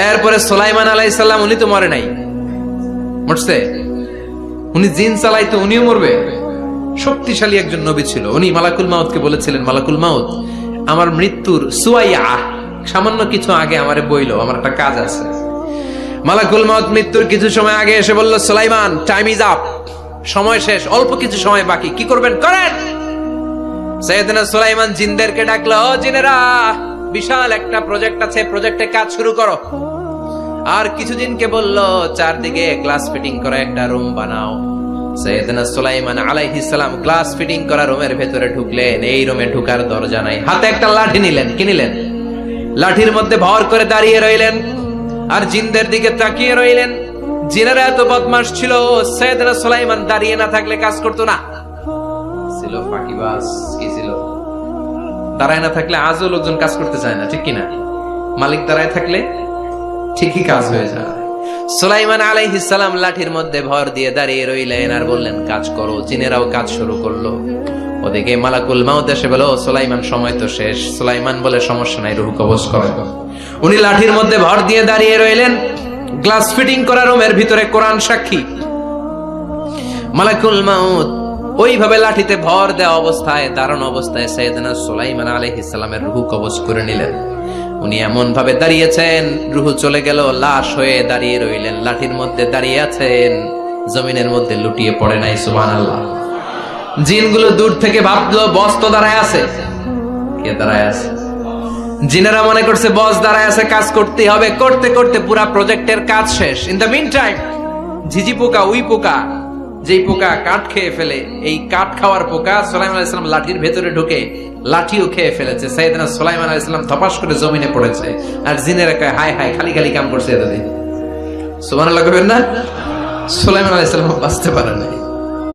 এরপরে সুলাইমান আলাইহিস সালাম, উনি তো মরে নাই, মরছে? উনি জিন চালাইতো, উনিও মরবে? শক্তিশালী একজন নবী ছিল। উনি মালাকুল মাউতকে বলেছিলেন, মালাকুল মাউত, আমার মৃত্যুর সুয়াইয়া, সামান্য কিছু আগে আমারে বইলো, আমার একটা কাজ আছে। মালাকুল মাউত মৃত্যুর কিছু সময় আগে এসে বলল, সুলাইমান, টাইম ইজ আপ, সময় শেষ, অল্প কিছু সময় বাকি, কি করবেন করেন। সাইয়েদনা সুলাইমান জিনদেরকে ডাকলো, ও জিনেরা, বিশাল একটা প্রজেক্ট আছে, প্রজেক্টে কাজ শুরু করো। আর কিছু জিনকে বলল, চারদিকে গ্লাস ফিটিং করা একটা রুম বানাও। সাইয়েদনা সুলাইমান আলাইহিস সালাম গ্লাস ফিটিং করা রুমের ভেতরে ঢুকলেন। এই রুমে ঢুকার দরজা নাই, হাতে একটা লাঠি নিলেন। কি নিলেন? লাঠির মধ্যে ভর করে দাঁড়িয়ে রইলেন আর জিনদের দিকে তাকিয়ে রইলেন। জিনেরা এত বদমাশ ছিল, সাইয়েদনা সুলাইমান দাঁড়িয়ে না থাকলে কাজ করতো না। ছিল ফাঁকিবাজ, কি ছিল? দাঁড়ায় না থাকলে আজও লোকজন কাজ করতে চায় না, ঠিক কিনা? মালিক দাঁড়ায় থাকলে ঠিকই কাজ হয়ে যায়। সুলাইমান আলাইহিস সালাম লাঠির মধ্যে ভর দিয়ে দাঁড়িয়ে রইলেন আর বললেন, কাজ করো। জিনেরাও কাজ শুরু করলো। ওদিকে মালাকুল মাউত এসে বলো, সুলাইমান, সময় তো শেষ। সুলাইমান বলে, সমস্যা নাই, রূহ কবজ করো। উনি লাঠির মধ্যে ভর দিয়ে দাঁড়িয়ে রইলেন। গ্লাস ফিটিং করা রুমের ভিতরে কোরআন সাক্ষী। মালাকুল মাউত ওইভাবে লাঠিতে ভর দেওয়া অবস্থায়, দাঁড়ানো অবস্থায় সাইয়েদনা সুলাইমান আলাইহিস সালামের রূহ কবজ করে নিলেন। উনি এমন ভাবে দাঁড়িয়েছেন, রূহ চলে গেল, লাশ হয়ে দাঁড়িয়ে রইলেন। লাঠির মধ্যে দাঁড়িয়ে আছেন, জমিনের মধ্যে লুটিয়ে পড়ে নাই। সুবহানাল্লাহ। জিনগুলো দূর থেকে ভাবলো, বস তো দাঁড়ায় আছে। কে দাঁড়ায় আছে? জিনেরা মনে করছে বস দাঁড়ায় আছে, কাজ করতেই হবে। করতে করতে পুরা প্রজেক্টের কাজ শেষ। ইন দ্য মিন টাইম, ঝিঝি পোকা, উই পোকা, যেই পোকা কাঠ খেয়ে ফেলে, এই কাঠ খাওয়ার পোকা সুলাইমান আলাইহিস সালাম লাঠির ভেতরে ঢুকে লাঠিও খেয়ে ফেলেছে। সাইয়েদনা সুলাইমান আলাইহিস সালাম ধপাস করে জমিনে পড়েছে। আর জিনেরা কয়, হায় হায়, খালি খালি কাম করছে এতদিন। সুবহানাল্লাহ কইবেন না? সুলাইমান আলাইহিস সালাম বাঁচতে পারে নাই।